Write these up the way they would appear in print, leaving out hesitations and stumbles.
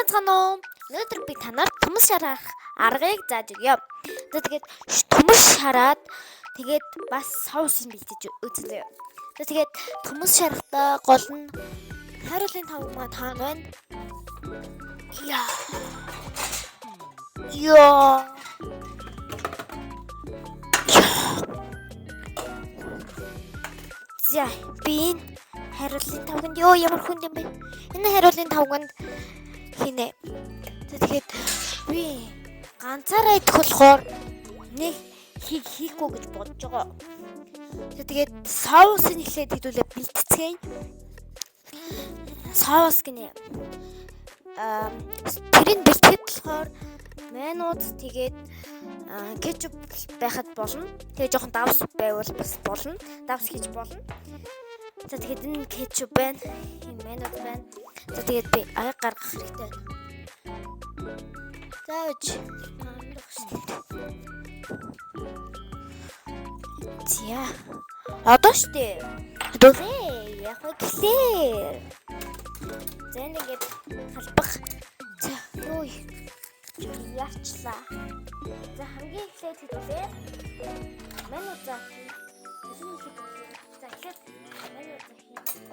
Сайн уу? Өнөөдөр би танаар төмс шарах аргыг зааж өгье. Тэгээд төмс шараад тэгээд бас соус бэлдэж үзлээ. Тэгээд төмс шарахтаа гол нь хариулын тавг маань таан байна. Яа. За, би хариулын тавганд ямар хүнд юм бэ? Энэ хариулын тавганд хийнэ. Тэгээд би ганцаараа идэх болохоор нэг хийхгүй гэж бодож байгаа. Тэгээд соус нь ихлээд хэдүүлээ бэлтцгээе. Соус гинэ. Тэрийг бэлтгэхэд болохоор майонез тэгээд кетчуп байхад болно. Тэгээ жоохон давс байвал бас болно. Давс хийж болно. За тэгээд энэ кетчуп байна. Энэ майонез байна. За тэгээд би аяг гаргах хэрэгтэй байна. Зааж. Тиа. Одоо штэ. Хэдүүлээ. Яг гэхлээр. За ингээд халбах. За юу яарчлаа. За хамгийн эхлээд хэдүүлээ. Майонез за. За эхлээд майонез за хий.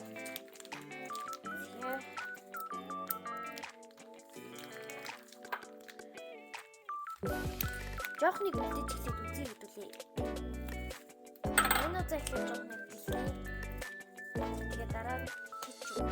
Жохныг үлдээж эхлээд үзье хэдүүлээ. Майонез за эхлээд жохныг бэлдээ. Тэгээд дараа нь кетчуп.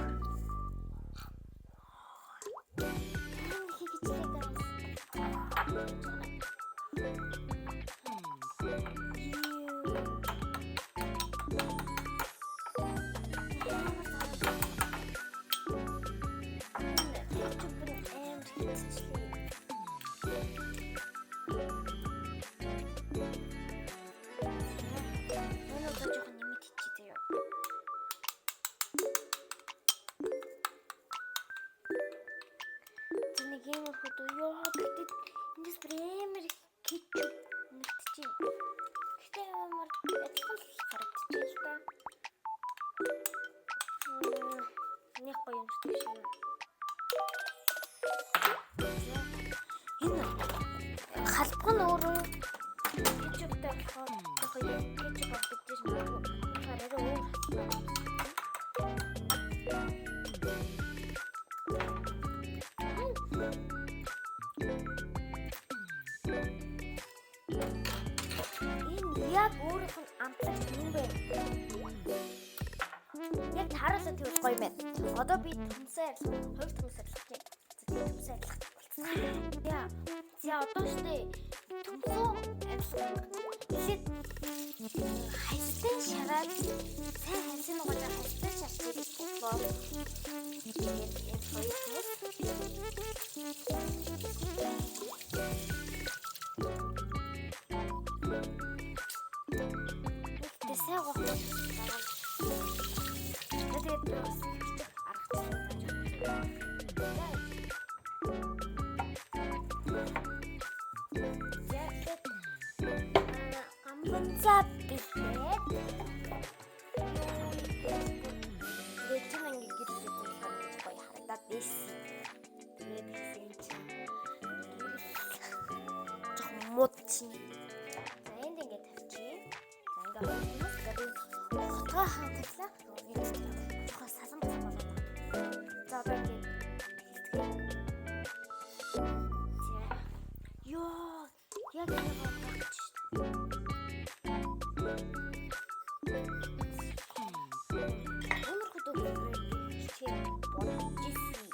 Гэмээр хөдөө ёо гэдэг эндээс бремер кетчуп мэдчихэв. Гэтэ ямар адилхан харагдчих л та. Нэг гоё юм шиг байна. Энэ халбах нь өөрөө кетчуптай болохоор гоё кетчуп авчихж магадгүй. Хараа өөр. Яг өөрийнх нь амтлаг юм байна. Яг тараасаа тэгвэл гоё байна. Одоо би төмсөө арилгах, хоёр төмсөө арилгах тийм. Төмсөө арилгах болсон. Яа. За одоо штэ төмсөө арилгах. Эхлээд хайстай шараад сайн хайсан угаалаа хайстай шарчих болоо. Тэгээд энэ хоёр төмс Тэсээ гоо. Тэгээд бас амбанцаа бэлдээ. Тэгээд чинь ингэ гэрэлтэй гоё харагдаад байсан. Тэгээд хийсэн чинь жоо мод чинь. За энд ингэ тавьчих. За ингэ Хатгаа хаадлаа. Жохоо салан болоо. За одоо ингэ. Ёо, яг нэг болчих. Өнөр хөдөө чи бодчихси.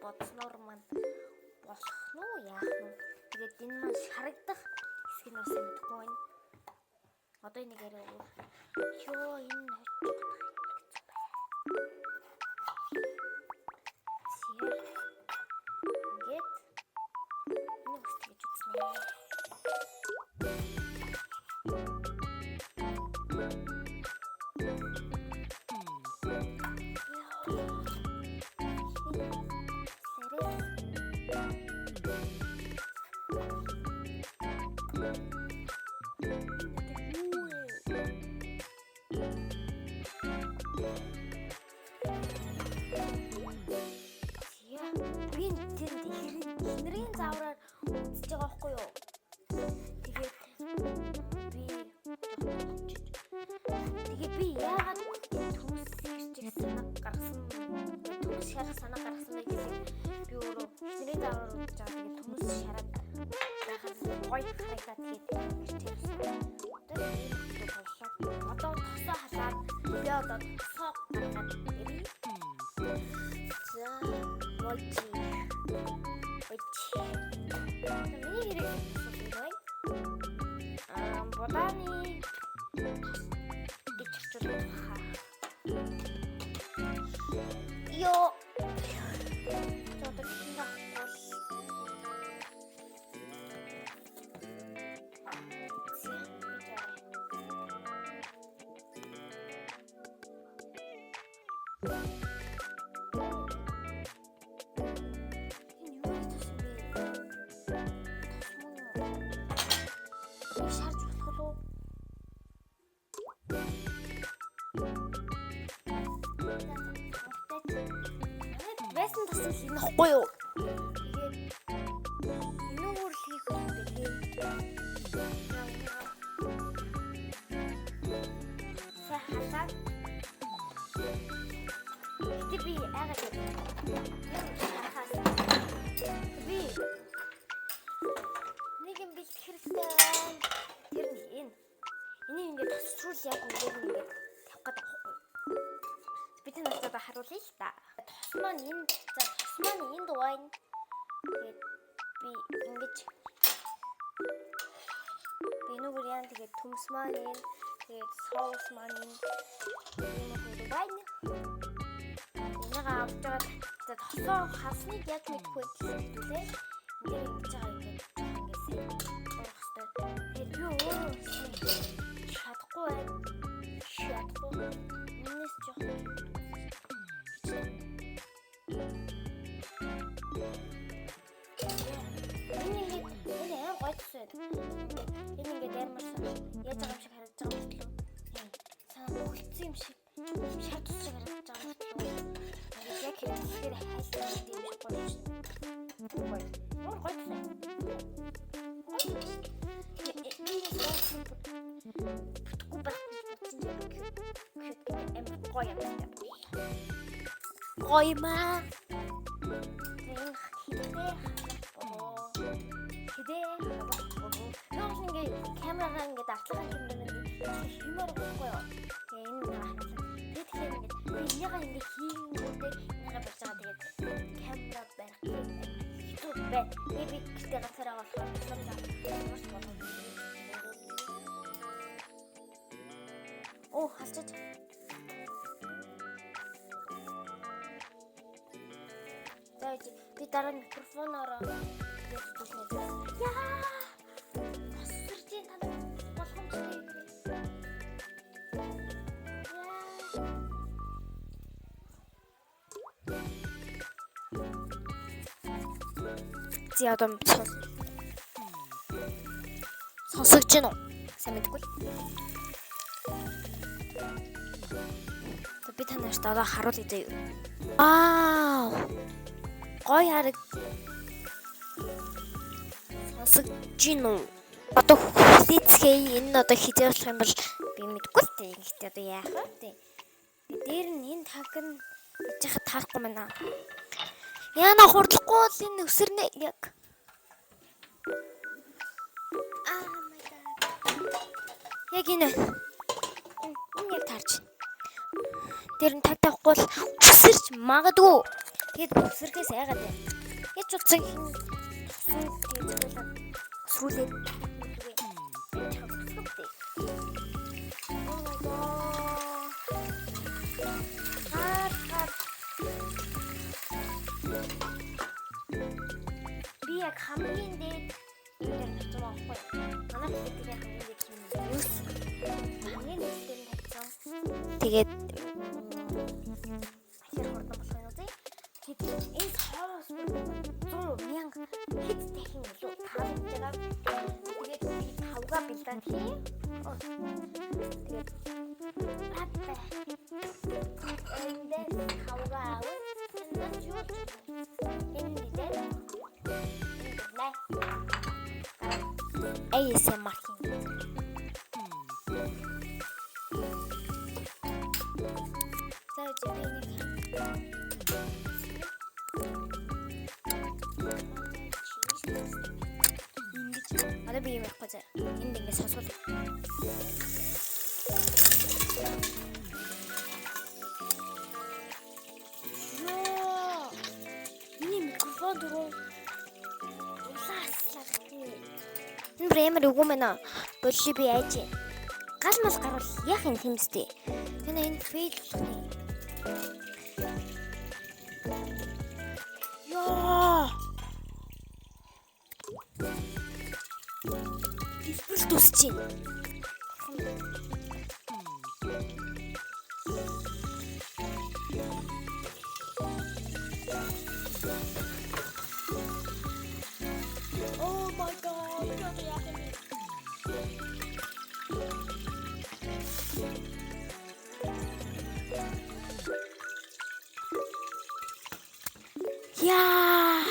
Бодсноор маань болох нь яах вэ? Тэгээд энэ маань харагдах хэсэг нь бас мэдхгүй байна. Одоо энийг яриа. Ёо энэ ингээд энэ бас тэгж үзнэ. динозавраар үзэж байгаа байхгүй юу? Тэгээд би яагаад төмсийг санаа гаргасан төмс шарах санаа гаргасан бэ гэхэл би өөрөө динозавраар үзэж байгаа. Тэгээд төмс шараад байхад гоё харагдаад одоо тосоо халаад би одоо тосоо гаргаад ирээ. За войти. Миний хэрэг асуусан. Боданы гिचчулах. Йоо. Байсан тасал энэ ахгүй юу? Тэгээд энүүгээр хийх юм бэлээ. Сахалаа. Би агаад би нэг юм бэлдэх хэрэгтэй. Тэр нь энэ. Энийг ингээд тосчул яг ингээд тавих гэдэг байхгүй. Би танаас одоо харуулъя л та. Тос маань энд байна. Тэгээд би ингэж би нүгээр яа тэгээд төмс маань энэ тэгээд соус маань энэ юм байна. Энийг авч байгаа тосоо хасныг яг мэдгүй хэлээ. Ингээд ингэж байгаа ингээд уурах хэрэгтэй. Тэгээд би өөрөө чадахгүй байна. Минес жоох. Энэ гойцсон. Энэ ингээд даймарсан. Яаж байгаа юм шиг харагдаж байгаа юм шиг. Санаа хөлцсөн юм шиг. Шат ус шиг харагдаж байгаа юм шиг. Яг хэрэг хайлттай юм шиг болж байна. Гойцсон. Гоймаа. Камераа ингээд артлага камераа юмар байхгүй юу? Тэгээ энэ нэг хатсан. Тэгэхээр ингээд би яга ингээд хийнгүүтээ яга барьж байгаа тэгээд камера барих гэдэг бай. Би гэртээ гацараа болохоор оо халчиж. Зайч би дараа микрофоноор яа одоо сонсогч гэнэ үү? Сайн мэдгүй. Би танаас одоо харуулъя заяа. Гоё хараг. Сонсогч гэнэ үү? Одоо хүлээцгээе. Энэ одоо хизээ болох юм бол би мэдгүй л дээ. Гэхдээ одоо яах вэ? Дээр нь энэ таг нь гэж хат таахгүй байна. Яна хурдлахгүй л энэ өсөрнэ яг. Яг энэ яг таарч. Тэр нь таг тавихгүй бол өсөрч магадгүй. Тэгэд өсөрхөөс яагаад вэ? Яч болцсон сүүлээ би яг хамгийн дээд дээр тавьсан байхгүй. Манай хэлтгээ хамгийн дээд юм. Хамгийн дээд дээр тавьсан. Тэгээд ахир хурдан болох юм уу? Тэгээд энэ хоороос 100,000 хэд дахин илүү тавьж байгаа. Тэгээд би тавга бэлдээд хий. Тэгээд аппа. Эндээс тавга авах. Энэ ASMR хийнэ. За би нэг одоо би юм ярихгүй заа. Энд ингэ сонсвол. Йоо. Миний микрофон дөрөв. Энэ бремер үгүй мэнэ. Болли би айж. Гал мал гарвал яах юм хэмстэй. Энэ фейл болох юм. Йоо. Дисплей тусчих. Oh my god. Yeah.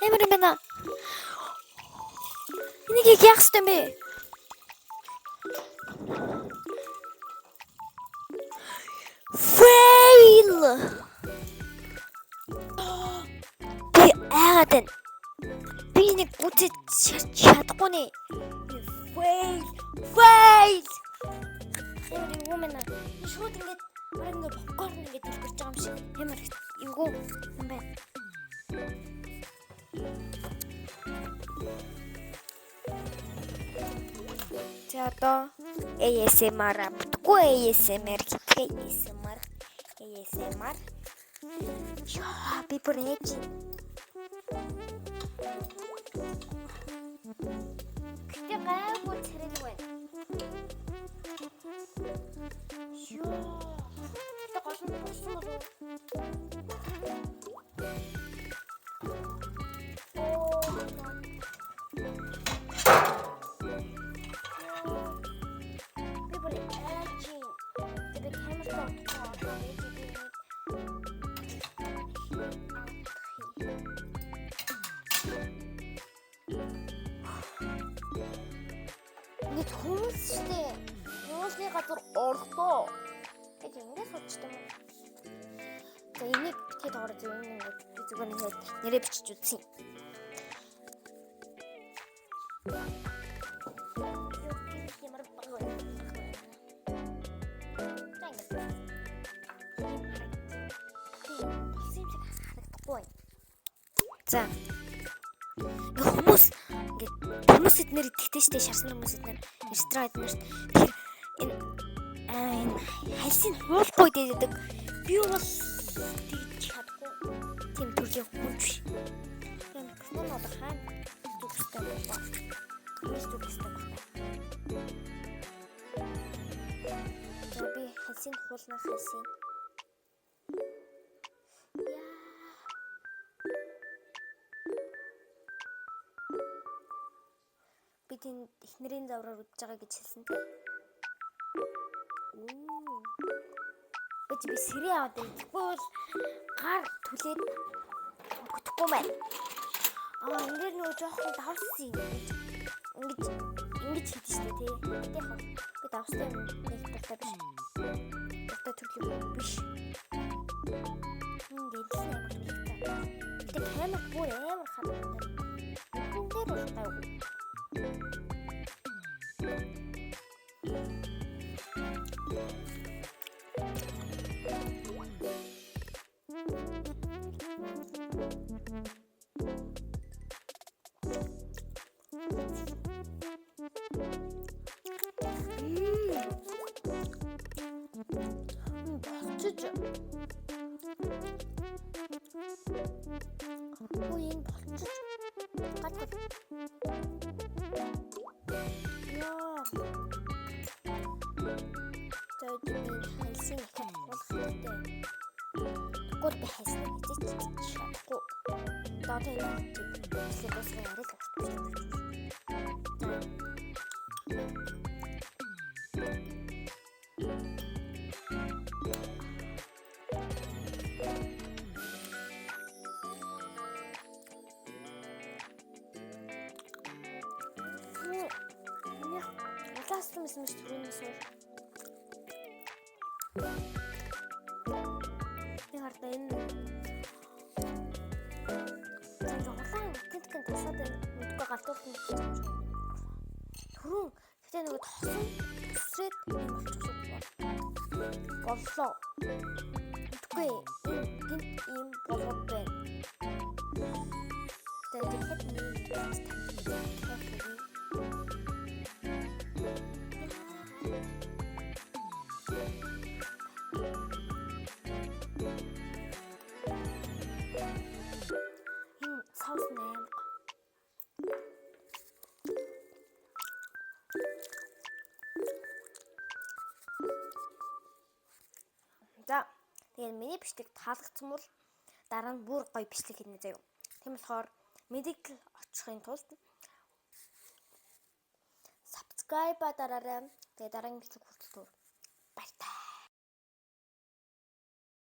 Эмэр энийг яах ёстой юм бэ? Fail. Би аагаад би нэг үтэж чадахгүй нэ. Fail. Эмэр юу мэнэ? Шууд ингэж бараг ингэ попкорн ингэ дэлбэрч байгаа юм шиг. Эмэр эвгүй юм байна. За одоо ASMR бүтггүй ASMR хийх ASMR. Яа би бүр ээж. Гэтэ гайгүй царил байна. Йоо. Тэ гол нь болсон болов. Нэг хүмүүс штэ. Хүмүүсний газар ордоо. Тэг ингэж суудчихсан юм. За энийг битгээд орж юм ингээд би зүгээр ингээд нэрээ бичиж үзье. За. Хүмүүс эднэр итгэдэг штэ шарсан хүмүүс эднэр ресторан эднэр штэ. Энэ хальсын хуулахгүй дэдэг. Би бол тэгж чадахгүй. Тийм төрлийн хүмүүс биш. Энэ микрофон одоо хаана зүгстэй байна. Биш зүгстэй байна. Би хальсын хуулнаа хальсын. Бид энэ эхнэрийн завраар үдж байгаа гэж хэлсэн тийм. Би сэрээ аваад ирэхгүй бол гар түлээд бүтэхгүй байна. Ингээд нөгөө жоохон давсан ингэж хийдэж штэ тий. Гэтэ яг би давстай нэг дуртай биш. Дуртай төрлийн биш. Ингээд л амар хэрэгтэй. Гэтэ камер бүр амар хатдаг. Энд дээр бол гайгүй. Болчих. Ой, болчих. Гад. Яа. Тэд хальсын ихэ болох хэрэгтэй. Тэгвэл би хайснаа хийж чадахгүй. Одоо энэ зүйлээс ярил авчихсан. байсан мэт түрүүнээс өөр. Би хардаа энэ улаан гинт тасаад мэдгүй галтуулсан юм. Түрүүн гэтээ нөгөө тосон эсрээд болчихсон боллоо. Мэдгүй гинт ийм болоод байна. Тэгээд соус нээр. За, тэгээд миний бичлэг таалагдсан бол дараа нь бүр гоё бичлэг хийнэ заяа. Тийм болохоор мэдээлэл очихын тулд subscribe дараарай. Тэгээд дараагийн бичлэг